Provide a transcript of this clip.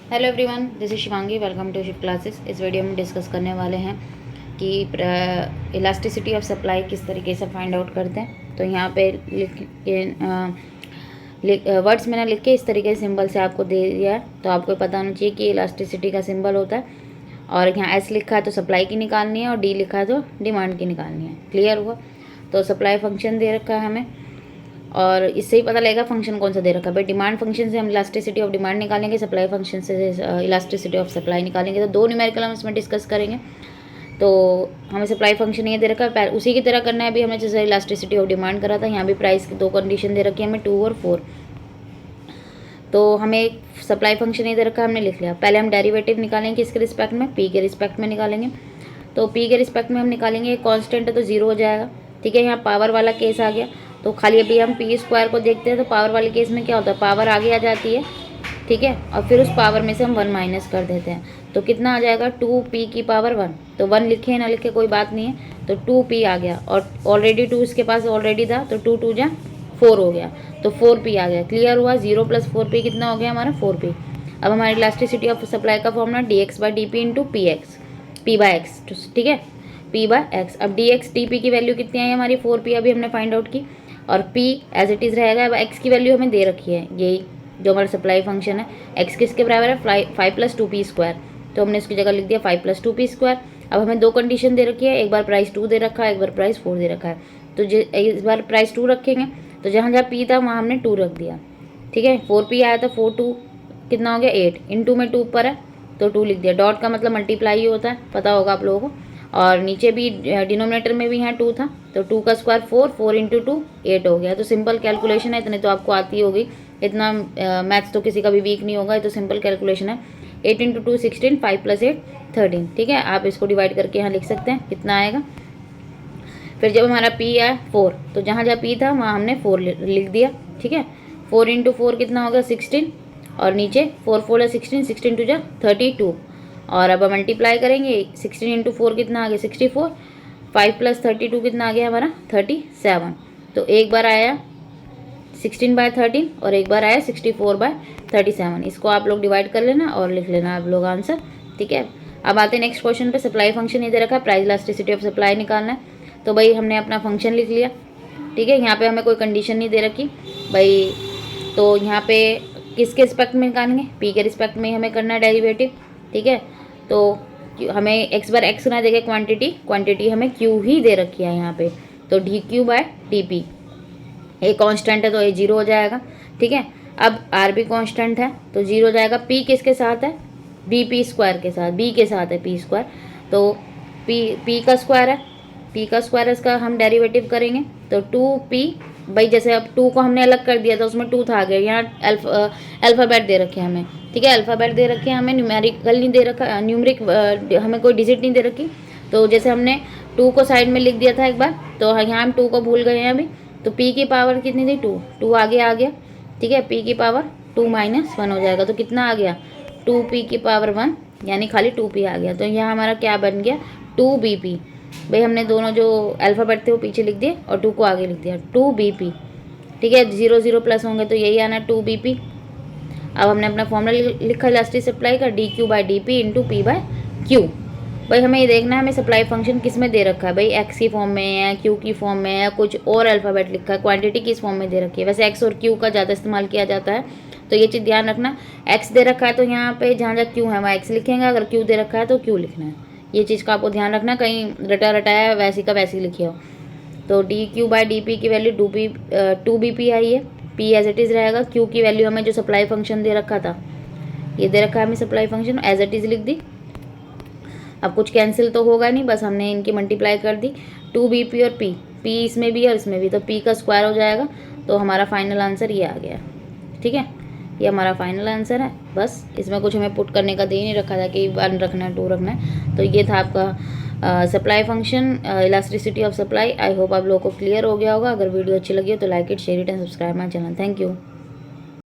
Hello everyone, this is Shivangi. Welcome to Shiv classes. इस video में discuss करने वाले हैं कि इलास्टिसिटी ऑफ सप्लाई किस तरीके से फाइंड आउट करते हैं। तो यहाँ पे वर्ड्स मैंने लिख के इस तरीके से सिंबल से आपको दे दिया है, तो आपको पता होना चाहिए कि इलास्टिसिटी का सिंबल होता है। और यहाँ एस लिखा है तो सप्लाई की निकालनी है, और डी लिखा है तो डिमांड की निकालनी है। क्लियर हुआ? तो सप्लाई फंक्शन दे रखा है हमें, और इससे ही पता लगेगा फंक्शन कौन सा दे रखा है। भाई डिमांड फंक्शन से हम इलास्टिसिटी ऑफ डिमांड निकालेंगे, सप्लाई फंक्शन से इलास्टिसिटी ऑफ सप्लाई निकालेंगे। तो दो न्यूमेरिकल हम इसमें डिस्कस करेंगे। तो हमें सप्लाई फंक्शन ये दे रखा है, उसी की तरह करना है। अभी हमने जैसे इलास्टिसिटी ऑफ डिमांड करा था, यहाँ भी प्राइस की दो कंडीशन दे रखी है हमें, 2 और 4। तो हमें सप्लाई फंक्शन ये दे रखा है, हमने लिख लिया। पहले हम डेरिवेटिव निकालेंगे किसके रिस्पेक्ट में, पी के रिस्पेक्ट में निकालेंगे। तो पी के रिस्पेक्ट में हम निकालेंगे, कांस्टेंट है तो 0 हो जाएगा। ठीक है, यहाँ पावर वाला केस आ गया, तो खाली अभी हम पी स्क्वायर को देखते हैं। तो पावर वाले केस में क्या होता है, पावर आगे आ जाती है। ठीक है, और फिर उस पावर में से हम 1 माइनस कर देते हैं। तो कितना आ जाएगा, 2p की पावर 1। तो 1 लिखे ना लिखे कोई बात नहीं है, तो 2p आ गया। और ऑलरेडी 2 इसके पास ऑलरेडी था, तो 2 2 जा 4 हो गया, तो 4p आ गया। क्लियर हुआ? 0 + 4p कितना हो गया हमारा, 4p। अब हमारी इलास्टिसिटी ऑफ सप्लाई का फॉर्मूला dx/dp इंटू p/x। ठीक है, p/x। अब dx dp की वैल्यू कितनी आई हमारी, 4p अभी हमने फाइंड आउट की, और p एज इट इज़ रहेगा। अब x की वैल्यू हमें दे रखी है, यही जो हमारा सप्लाई फंक्शन है। x किसके बराबर है, 5 + 2p²। तो हमने इसकी जगह लिख दिया 5 + 2p²। अब हमें दो कंडीशन दे रखी है, एक बार प्राइस 2 दे रखा है, एक बार प्राइस 4 दे रखा है। तो इस बार प्राइस 2 रखेंगे, तो जहाँ जहाँ p था वहाँ हमने 2 रख दिया। ठीक है, 4p आया था, 4 2 कितना हो गया 8, इनटू में 2 ऊपर है तो 2 लिख दिया। डॉट का मतलब मल्टीप्लाई ही होता है, पता होगा आप लोगों को। और नीचे भी डिनोमिनेटर में भी यहाँ 2 था, तो 2 का स्क्वायर 4, 4 × 2 8 हो गया। तो सिंपल कैलकुलेशन है, इतने तो आपको आती होगी। इतना मैथ्स तो किसी का भी वीक नहीं होगा, ये तो सिंपल कैलकुलेशन है। 8 × 2 16, 5 + 8 13। ठीक है, आप इसको डिवाइड करके यहाँ लिख सकते हैं, कितना आएगा। फिर जब हमारा p आया 4, तो जहाँ जहाँ p था वहाँ हमने 4 लिख दिया। ठीक है, 4 × 4 कितना हो गया 16, और नीचे 4 4 है 16, 16 2 जा 32। और अब मल्टीप्लाई करेंगे, 16 × 4 कितना आ गया 64, 5 + 32 कितना आ गया हमारा 37। तो एक बार आया 16/13 और एक बार आया 64/37। इसको आप लोग डिवाइड कर लेना और लिख लेना आप लोग आंसर। ठीक है, अब आते हैं नेक्स्ट क्वेश्चन पे। सप्लाई फंक्शन ये दे रखा है, प्राइस इलास्टिसिटी ऑफ सप्लाई निकालना है। तो भाई हमने अपना फंक्शन लिख लिया। ठीक है, यहाँ पे हमें कोई कंडीशन नहीं दे रखी भाई, तो यहाँ पे किसके रिस्पेक्ट में निकालेंगे, पी के रिस्पेक्ट में हमें करना है डेरिवेटिव। ठीक है, तो हमें x/x ना देखे, क्वांटिटी हमें q ही दे रखी है यहाँ पे। तो dq/dp, ए कांस्टेंट है तो ये 0 हो जाएगा। ठीक है, अब आर भी कांस्टेंट है तो 0 हो जाएगा। पी किसके साथ है, bp² के साथ, बी के साथ है p²। तो p का स्क्वायर है, p का स्क्वायर है, इसका हम डेरिवेटिव करेंगे। तो 2p, भाई जैसे अब 2 को हमने अलग कर दिया था, उसमें 2 था, आ गया। यहाँ अल्फ़ाबेट दे रखे हैं हमें। ठीक है, अल्फ़ाबेट दे रखे हैं हमें, न्यूमेरिकल नहीं दे रखा, न्यूमरिक हमें कोई डिजिट नहीं दे रखी। तो जैसे हमने 2 को साइड में लिख दिया था एक बार, तो यहाँ हम 2 को भूल गए हैं अभी। तो p की पावर कितनी थी, 2 आगे आ गया। ठीक है, p की पावर 2 - 1 हो जाएगा, तो कितना आ गया 2p की पावर 1, यानी खाली 2p आ गया। तो यहाँ हमारा क्या बन गया 2bp। भाई हमने दोनों जो अल्फ़ाबेट थे वो पीछे लिख दिए और 2 को आगे लिख दिया, 2bp। ठीक है, 0 0 प्लस होंगे तो यही आना 2bp। अब हमने अपना फॉर्मूला लिखा इलास्टिक सप्लाई का, dq/dp इंटू p/q। भाई हमें ये देखना है हमें सप्लाई फंक्शन किस में दे रखा है, भाई x की फॉर्म में है, q की फॉर्म में है, कुछ और अल्फ़ाबेट लिखा है, क्वांटिटी किस फॉर्म में दे रखी है। वैसे x और q का ज़्यादा इस्तेमाल किया जाता है, तो ये चीज़ ध्यान रखना। x दे रखा है तो यहाँ पे जहाँ जहाँ q है वहाँ x लिखेंगे, अगर q दे रखा है तो q लिखना है। ये चीज़ का आपको ध्यान रखना, कहीं रटा रटाया वैसी का वैसी लिखी हो। तो dq/dp की वैल्यू 2bp आई है, p एज इट इज़ रहेगा। q की वैल्यू हमें जो सप्लाई फंक्शन दे रखा था, ये दे रखा है हमें supply function, as it is लिख दी। अब कुछ कैंसिल तो होगा नहीं, बस हमने इनकी मल्टीप्लाई कर दी, 2bp और p इसमें भी और इसमें भी, तो p का स्क्वायर हो जाएगा। तो हमारा फाइनल आंसर ये आ गया। ठीक है, ये हमारा फाइनल आंसर है। बस इसमें कुछ हमें पुट करने का दे नहीं रखा था कि 1 रखना है 2 रखना है। तो ये था आपका supply function, elasticity of supply. I hope आप लोगों को क्लियर हो गया होगा। अगर वीडियो अच्छी लगी हो तो like it, share it and subscribe my channel. Thank you.